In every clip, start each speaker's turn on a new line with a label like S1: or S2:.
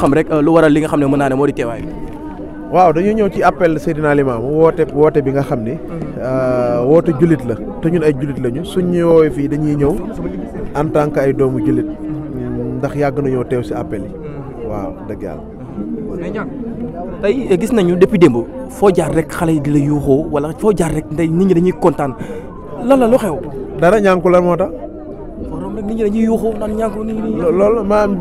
S1: xam rek lu waral li nga xam ne mën naa ne moo di teewaay.
S2: waaw dañuy ñëw ci appel Seydina Limamou woote bi nga xam ni woote jullit la te ñun ay jullit lañu suñ ñëwee fii dañuy ñëw en tant que ay doomu jullit ndax yàgg nañoo teew si appel yi waaw dëgg yàlla.
S1: tey gis nañu depuis démb foo jaar rek xale yi di la yuuxoo wala foo jaar rek nit ñi dañuy kontaan lan la lu xew.
S2: dara ñànku lan moo tax.
S1: borom rek nit ñi dañuy yuuxoo naan ñànku nii.
S2: loolu maanaam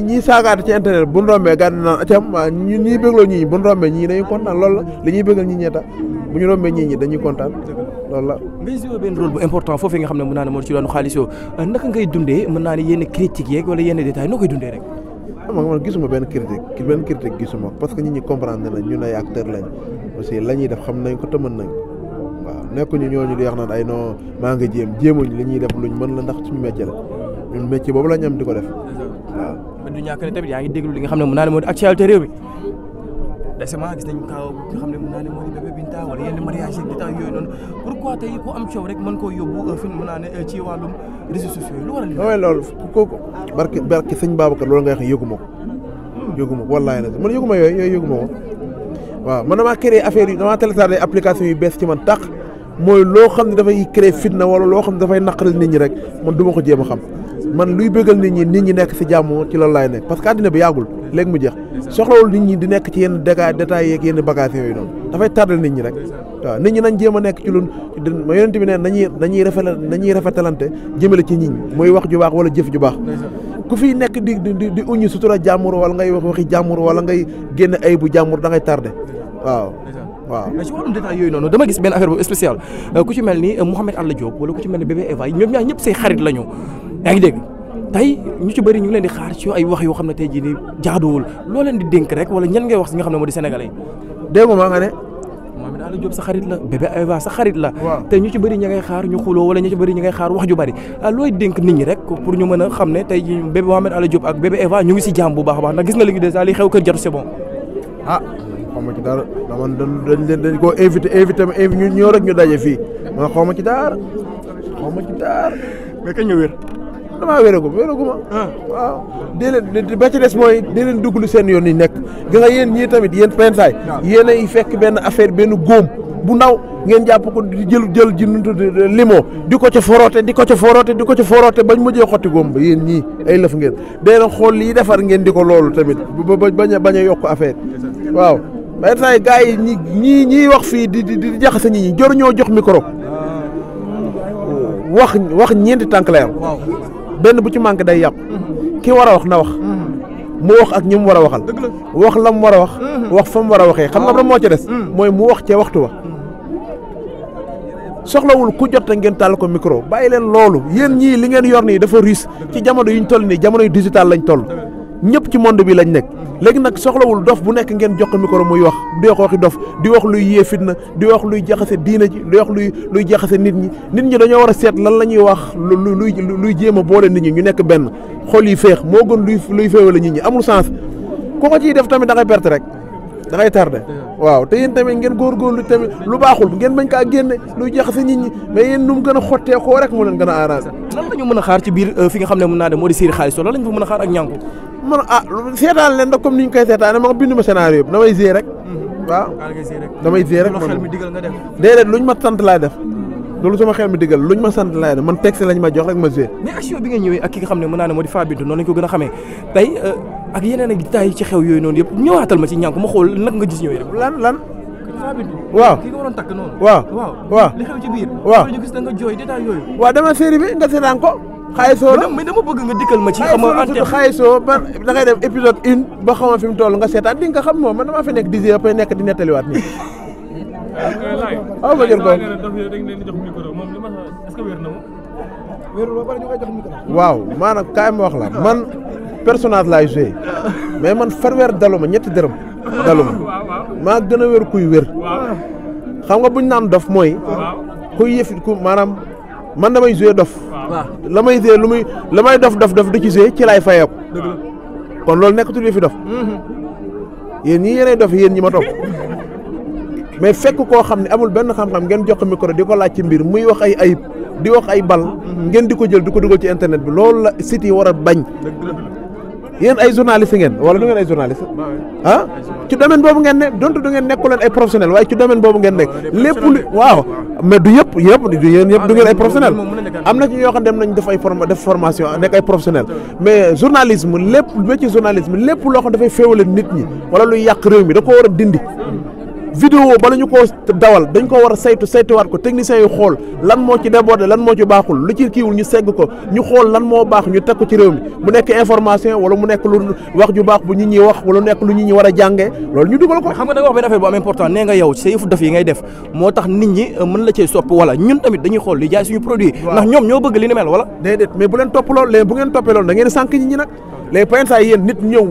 S2: ñi saagaate ci internet bu ñu rombee gàddu naan acam ñii bégloo ñii bu ñu rombee ñii dañuy kontaan loolu la li ñuy bégal ñi ñee tax bu ñu rombee ñii dañuy kontaan loolu la.
S1: ngay joué benn rôle bu important foofu nga xam ne mën naa ne moo ci doon xaalis yoo naka ngay dundee mën naa ne yenn critiques yeeg wala yenn détails noo koy dundee rek.
S2: man gisuma benn critique gisuma parce que nit ñi comprendre nañ ñun ay acteur lañ aussi la ñuy def xam nañ ko te mën nañ waaw nekkuñu ñooñu di wax naan ay non maa nga jéemuñ li ñuy def luñ mën la ndax suñu métier la ñun métier boobu la ñu am di ko def waaw.
S1: mais du ñàkk ne tamit yaa ngi déglu li nga xam ne mën naa ne moo di actualité réew mi récemment gis nañu kaaw nga xam ne mën naa ne moo di bébé Binta wala yenn mariage ak détails yooyu noonu pourquoi tey ku am coow rek mën koo yóbbu fi mën naa ne ci wàllum réseaux sociaux yi lu waral li.
S2: waaw loolu kooku barke sëñ Babacar loolu nga wax yëguma ko wallaahi la man yëguma yooyu yëguma ko waaw man damaa créé affaire yi damaa téléchargé application yu bees ci man tax mooy loo xam ne dafay créé fitna wala loo xam ne dafay naqaral nit ñi rek man du ma ko jéem a xam man luy bëggal nit ñi nekk si jàmm ci loolu laay nekk parce que àddina bi yàggul léegi mu jeex soxlawul nit ñi di nekk ci yenn détails yeeg yenn bagages yooyu noonu dafay tardal nit ñi rek waaw nit ñi nañ jéem a nekk ci lu ma yonent bi ne nañuy rafetalante jëmale ci nit ñi mooy wax ju baax wala jëf ju baax ku fi nekk di uñu sutura jàmbur wala ngay waxi jàmbur wala ngay génn ay bu jàmbur da ngay tardé waaw.
S1: mais ci wàllum détail yooyu noonu dama gis benn affaire bu spécial ku ci mel ni Mouhamed Alla Diop wala ku ci mel ni bébé Eva ñoom ñaar ñëpp say xarit la ñu yaa ngi dégg tey ñu ci bëri ñu ngi leen di xaar ci ay wax yoo xam ne tey jii nii jaaduwul loo leen di dénk rek wala ñan ngay wax si nga xam ne moo di sénégalais yi.
S2: dégg nga nga ne.
S1: Mouhamed Alla Diop sa xarit la bébé Eva sa xarit la.
S2: waaw
S1: te ñu ci bëri ña ngay xaar ñu xuloo wala ñu ci bëri ña ngay xaar wax ju bëri looy dénk nit ñi rek pour ñu mën a xam ne tey jii bébé Mouhamed Alla Diop ak bébé Eva ñu ngi si jàmm bu baax a baax ndax gis nga léegi dèjà li xew kër jatu c'est bon.
S2: xaw ma ci dara dañ koo invité ñu ñëw rek ñu daje fii man xaw ma ci dara
S1: mais kañ nga wér.
S2: damaa wéraguma waaw déedéet ba ci des mooy déedéet dugg lu seen yoon yi nekk gi nga yéen ñii tamit yéen pensaay yéen ay fekk benn affaire benn góom bu ndaw ngeen jàpp ko di jël ji nuntu limo di ko ca foroote bañ mujjee xotti góom ba yéen ñii ay lëf ngeen dee xool lii defar ngeen di ko loolu tamit bañ a yokk affaire waaw pensaay gars yi ñii wax fii di jaxase nit ñi jor ñoo jox micro wax ñeenti tànk la yam benn bu ci manqué day yàqu ki war a wax na wax mu wax ak ñi mu war a waxal wax la mu war a wax fa mu war a waxee xam nga am na moo ci des mooy mu wax ca waxtu wa soxlawul ku jot ngeen tàll ko micro bàyyi leen loolu yéen ñii li ngeen yor nii dafa riis ci jamono yuñ toll nii jamono yu digital lañ toll ñëpp ci monde bi lañ nekk léegi nag soxlawul dof bu nekk ngeen jox ko micro muy wax di wax waxi dof di wax luy yee fitna di wax luy jaxase diina ji di wax luy jaxase nit ñi dañoo war a seet lan la ñuy wax luy jéem a boole nit ñi ñu nekk benn xol yi féex moo gën luy féewale nit ñi amul sens ku ko ciy def tamit da ngay perte rek da ngay tardé waaw te yéen tamit ngeen góorgóorlu tamit lu baaxul ngeen bañ kaa génne luy jaxase nit ñi mais yéen nu mu gën a xottee koo rek moo leen gën a arrangé.
S1: lan la ñu mën a xaar ci biir fi nga xam ne mën naa de moo di série xaalis lan la ñu fa mën a xaar ak ñànku
S2: man seetaan leen da comme ni ñu koy seetaane ma bindu ma scénario yëpp damay gérer rek waaw damay gérer rek man déedéet luñ ma sant laay def loolu sama xel mi diggal luñ ma sant laay def man texte lañ ma jox rek ma gérer.
S1: mais action bi nga ñëwee ak ki nga xam ne mën naa ne moo di Fa Bintou noonu lañ ko gën a xamee tey ak yeneen ak détails yi ci xew yooyu noonu yëpp ñëwaatal ma ci ñànku ma xool nag nga gis ñëwee rek
S2: lan
S1: Fa Bintou
S2: waaw
S1: ki nga waroon takk noonu
S2: waaw
S1: li xew ci biir
S2: waaw
S1: ñu gis da nga jooy détails yooyu
S2: waaw dama série bi nga seetaan ko xaayisoo la
S1: mais dama bëgg nga dikkal ma ci xam nga
S2: xaayisoo ba da ngay dem épisode 1 ba xam fi mu toll nga seetaan di nga xam moom man damaa fi nekk 10 heures nekk di nettaliwaat nii ma jël ko waaw maanaam kaay ma wax la man personnage laay joué mais man farweer daluma ñetti dërëm daluma maa gën a wér kuy wér xam nga buñ naan dof mooy kuy yëf ku maanaam man damay joué dof la may joué la may dof di ci joué ci laay fayeeku kon loolu nekkatul yëfi dof yéen ñii yéenay dof yéen ñi ma topp mais fekk koo xam ne amul benn xam-xam ngeen jox micro di ko laaj ci mbir muy wax ay ayib di wax ay bal ngeen di ko jël di ko dugal ci internet bi loolu la site yi war a bañ yéen ay journaliste ngeen wala du ngeen ay journaliste ah ci domaine boobu ngeen ne donte du ngeen nekku leen ay professionnel waaye ci domaine boobu ngeen nekk lépp lu waaw mais du yëpp du yéen yëpp du ngeen ay professionnel am na ci ñoo xam dem nañ def ay def formation nekk ay professionnel mais journalisme lépp métier journalisme lépp loo xam dafay féewale nit ñi wala luy yàq réew mi da ko war a dindi vidéo bala ñu koo dawal dañ ko war a saytuwaat ko techniciens yu xool lan moo ci débordé lan moo ci baaxul lu ci kiiwul ñu segg ko ñu xool lan moo baax ñu teg ko ci réew mi mu nekk information wala mu nekk lu wax ju baax bu nit ñi wax wala nekk lu nit ñi war a jàngee loolu ñu dugal ko.
S1: xam nga da nga wax benn affaire bu am important nee nga yow sa yëfu def yi ngay def moo tax nit ñi mën la cee sopp wala ñun tamit dañuy xool li jaay suñu produit ndax ñoom ñoo bëgg li ni mel wala
S2: déedéet mais bu leen topp loolu léegi bu ngeen toppee loolu da ngeen sànq nit ñi nag léegi par exemple yéen nit ñëw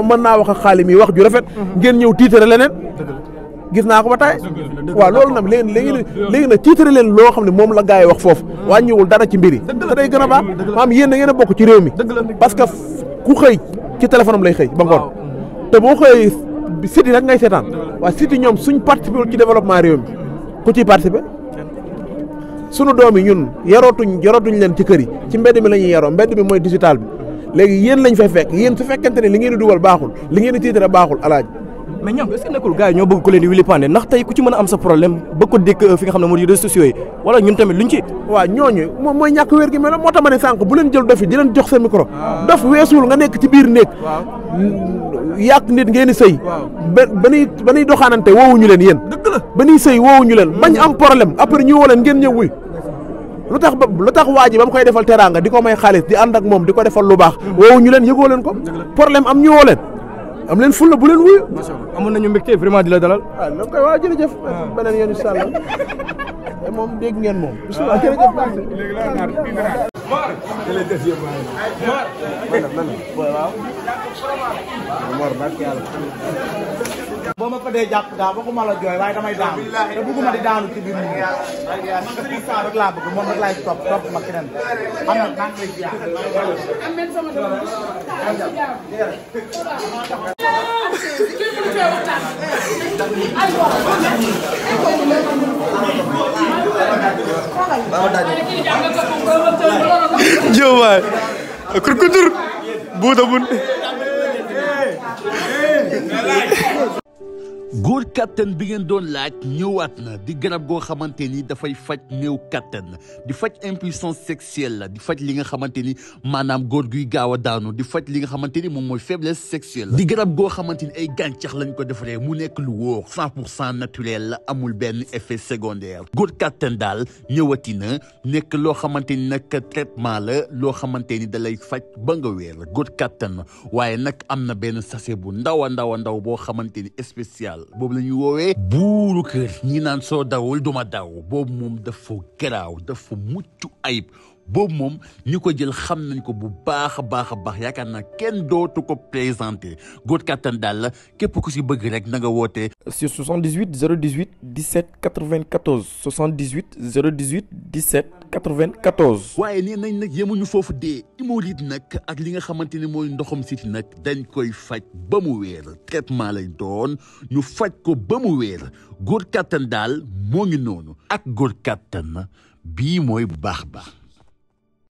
S2: mën naa wax ak xaalis mi wax ju rafet ngeen ñëw tiitare leneen gis naa ko ba taay waaw loolu nag léegi nag tiitare leen loo xam ne moom la gars yi wax foofu wàññiwul dara ci mbir yi te day gën a baax maanaam yéen da ngeen a bokk ci réew mi parce que ku xëy ci téléphone am lay xëy ba ngoon te boo xëy site yi rek ngay seetaan waaw site yi ñoom suñ participé ci développement réew mi ku ciy participé sunu doom yi ñun yarootuñ leen ci kër yi ci mbedd mi la ñuy yaroo mbedd mi mooy digital bi léegi yéen lañ fay fekk yéen su fekkente ne li ngeen di dugal baaxul li ngeen di tiitare baaxul alaaji
S1: mais ñoom est-ce que nekkul gars yi ñoo bëgg ko leen di wili pande ndax tey ku ci mën a am sa problème bëgg ko dékk fi nga xam ne moo di réseaux sociaux yi wala ñun tamit luñ ci
S2: waaw ñooñu moom mooy ñàkk wér gi mel moo tax ma ne sànq bu leen jël dof yi di leen jox sa micro dof weesuwul nga nekk ci biir néeg yàq nit ngeen di sëy ba nuy doxaanante woowuñu leen yéen ba nuy sëy woowuñu leen bañ am problème après ñu woo leen ngeen ñëw wuy lu tax waa ji ba mu koy defal teraanga di ko may xaalis di ànd ak moom di ko defal lu baax woowuñu leen yëgoo leen ko problème am ñu woo leen am leen fulla bu leen wuyu.
S1: macha allah amoon nañu mbégte vraiment di la dalal.
S2: waaw loolu koy waaw jërëjëf. beneen yoon incha allah moom dégg ngeen moom. bisimilah jërëjëf.
S3: boo ma fa dee jàpp daa waxuma la jooy waaye damay daanu te bëgguma di daanu ci biir nit ñi man Serigne Sarr rek laa bëgg moom rek laay topp ma keneen am na maa ngi lay ziar
S4: Jomay kurkutur buuda bun góor kattan bi ngeen doon laaj ñëwaat na di garab goo xamante ni dafay faj néew kattan di faj impuissance sexuelle la di faj li nga xamante ni maanaam góor guy gaaw a daanu di faj li nga xamante ni moom mooy faiblesse sexuelle di garab goo xamante ni ay gàncax lañ ko defaree mu nekk lu wóor 100% naturel la amul benn effet secondaire góor kattan daal ñëwati na nekk loo xamante ni nag traitement la loo xamante ni da lay faj ba nga wéer góor kattan waaye nag am na benn sachet bu ndaw a ndaw boo xamante ni spécial boobu la ñuy woowee buuru kër ñi naan soo dawul duma daw boobu moom dafa garaaw dafa mucc ayib boobu moom ñi ko jël xam nañ ko bu baax a baax yaakaar naa kenn dootu ko présenté góor kattan daal la képp ku si bëgg rek na nga woote
S1: sur 78 018 17 94 78 018 17 94.
S4: waaye nee nañ nag yemuñu foofu dee hémorroïde nag ak li nga xamante ni mooy ndoxam siti nag dañ koy faj ba mu wéer traitement lañ doon ñu faj ko ba mu wéer góor kattan daal moo ngi noonu ak góor kattan bii mooy bu baax.